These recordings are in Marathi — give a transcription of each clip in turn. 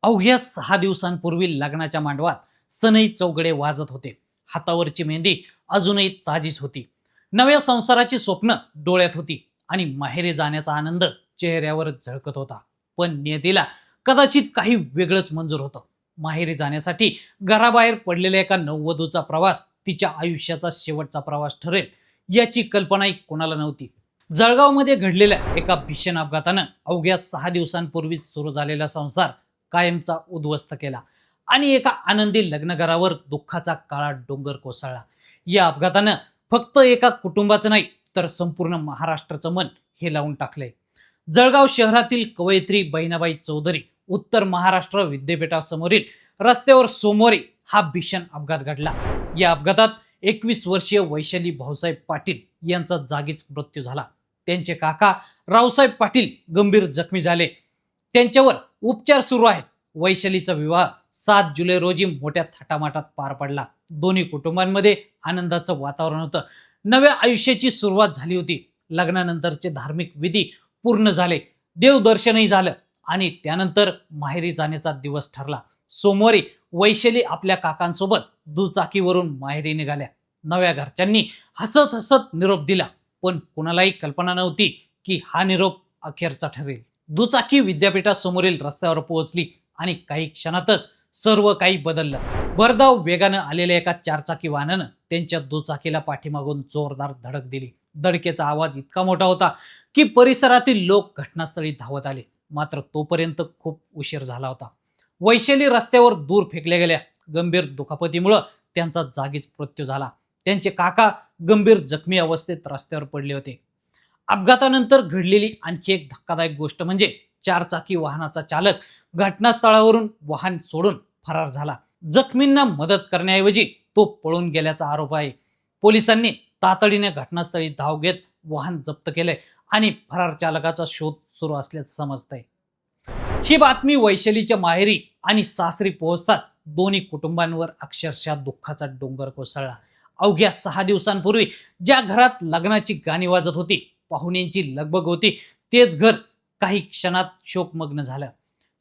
अवघ्या 6 दिवसांपूर्वी लग्नाच्या मांडवात सनई चौघडे वाजत होते. हातावरची मेहंदी अजूनही ताजीच होती. नव्या संसाराची स्वप्न डोळ्यात होती आणि माहेरी जाण्याचा आनंद चेहऱ्यावर झळकत होता. पण नियतीला कदाचित काही वेगळंच मंजूर होतं. माहेरी जाण्यासाठी घराबाहेर पडलेल्या एका नववधूचा प्रवास तिच्या आयुष्याचा शेवटचा प्रवास ठरेल याची कल्पनाही कोणाला नव्हती. जळगावमध्ये घडलेल्या एका भीषण अपघातानं अवघ्या 6 दिवसांपूर्वीच सुरू झालेला संसार कायमचा उद्ध्वस्त केला आणि एका आनंदी लग्नघरावर दुःखाचा काळा डोंगर कोसळला. या अपघातानं फक्त एका कुटुंबाचं नाही तर संपूर्ण महाराष्ट्राचं मन हे लावून टाकलंय. जळगाव शहरातील कवयित्री बहिणाबाई चौधरी उत्तर महाराष्ट्र विद्यापीठासमोरील रस्त्यावर सोमवारी हा भीषण अपघात घडला. या अपघातात 21 वर्षीय वैशाली भाऊसाहेब पाटील यांचा जागीच मृत्यू झाला. त्यांचे काका रावसाहेब पाटील गंभीर जखमी झाले. त्यांच्यावर उपचार सुरू आहेत. वैशालीचा विवाह 7 जुलै रोजी मोठ्या थाटामाटात पार पडला. दोन्ही कुटुंबांमध्ये आनंदाचं वातावरण होतं. नव्या आयुष्याची सुरुवात झाली होती. लग्नानंतरचे धार्मिक विधी पूर्ण झाले, देवदर्शनही झालं आणि त्यानंतर माहेरी जाण्याचा दिवस ठरला. सोमवारी वैशाली आपल्या काकांसोबत दुचाकीवरून माहेरी निघाल्या. नव्या घरच्यांनी हसत हसत निरोप दिला, पण कुणालाही कल्पना नव्हती की हा निरोप अखेरचा ठरेल. दुचाकी विद्यापीठासमोरील रस्त्यावर पोहोचली आणि काही क्षणातच सर्व काही बदललं. भरधाव वेगानं आलेल्या एका 4चाकी वाहनानं त्यांच्या दुचाकीला पाठीमागून जोरदार धडक दिली. धडकेचा आवाज इतका मोठा होता की परिसरातील लोक घटनास्थळी धावत आले. मात्र तोपर्यंत खूप उशीर झाला होता. वैशाली रस्त्यावर दूर फेकल्या गेल्या. गंभीर दुखापतीमुळे त्यांचा जागीच मृत्यू झाला. त्यांचे काका गंभीर जखमी अवस्थेत रस्त्यावर पडले होते. अपघातानंतर घडलेली आणखी एक धक्कादायक गोष्ट म्हणजे 4चाकी वाहनाचा चालक घटनास्थळावरून वाहन सोडून फरार झाला. जखमींना मदत करण्याऐवजी तो पळून गेल्याचा आरोप आहे. पोलिसांनी तातडीने घटनास्थळी धाव घेत वाहन जप्त केले आणि फरार चालकाचा शोध सुरू असल्याचं समजतंय. ही बातमी वैशालीच्या माहेरी आणि सासरी पोहोचताच दोन्ही कुटुंबांवर अक्षरशः दुःखाचा डोंगर कोसळला. अवघ्या 6 दिवसांपूर्वी ज्या घरात लग्नाची गाणी वाजत होती, पाहुण्यांची लगबग होती, तेच घर काही क्षणात शोकमग्न झालं.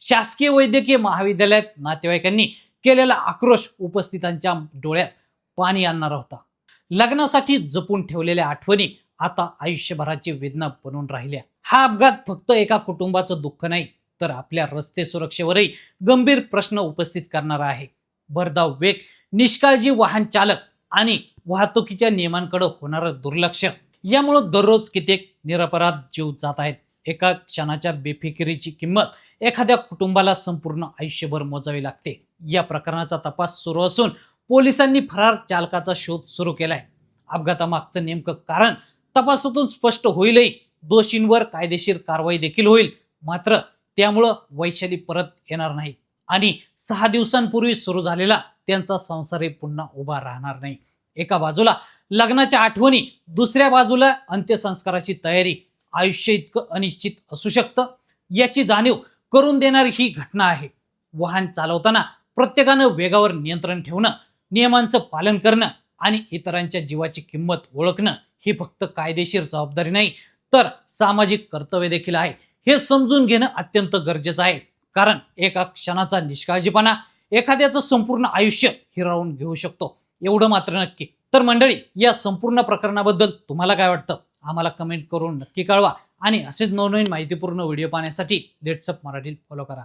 शासकीय वैद्यकीय महाविद्यालयात नातेवाईकांनी केलेला आक्रोश उपस्थितांच्या डोळ्यात पाणी आणणारा होता. लग्नासाठी जपून ठेवलेल्या आठवणी आता आयुष्यभराची वेदना बनून राहिल्या. हा अपघात फक्त एका कुटुंबाचं दुःख नाही तर आपल्या रस्ते सुरक्षेवरही गंभीर प्रश्न उपस्थित करणारा आहे. भरधाव वेग, निष्काळजी वाहन चालक आणि वाहतुकीच्या नियमांकडे होणारं दुर्लक्ष यामुळे दररोज कित्येक निरपराध जीव जात आहेत. एका क्षणाच्या बेफिकिरीची किंमत एखाद्या कुटुंबाला संपूर्ण आयुष्यभर मोजावी लागते. या प्रकरणाचा तपास सुरू असून पोलिसांनी फरार चालकाचा शोध सुरू केलाय. अपघातामागचं नेमकं कारण तपासातून स्पष्ट होईलही. दोषींवर कायदेशीर कारवाई देखील होईल. मात्र त्यामुळं वैशाली परत येणार नाही आणि 6 दिवसांपूर्वी सुरू झालेला त्यांचा संसारही पुन्हा उभा राहणार नाही. एका बाजूला लग्नाच्या आठवणी, दुसऱ्या बाजूला अंत्यसंस्काराची तयारी. आयुष्य इतकं अनिश्चित असू शकतं याची जाणीव करून देणारी ही घटना आहे. वाहन चालवताना प्रत्येकानं वेगावर नियंत्रण ठेवणं, नियमांचं पालन करणं आणि इतरांच्या जीवाची किंमत ओळखणं ही फक्त कायदेशीर जबाबदारी नाही तर सामाजिक कर्तव्य देखील आहे. हे समजून घेणं अत्यंत गरजेचं आहे. कारण एका क्षणाचा निष्काळजीपणा एखाद्याचं संपूर्ण आयुष्य हिरावून घेऊ शकतो. एवढं मात्र नक्की. तर मंडळी, या संपूर्ण प्रकरणाबद्दल तुम्हाला काय वाटतं आम्हाला कमेंट करून नक्की कळवा आणि असेच नवनवीन माहितीपूर्ण व्हिडिओ पाहण्यासाठी लेट्स अप मराठी फॉलो करा.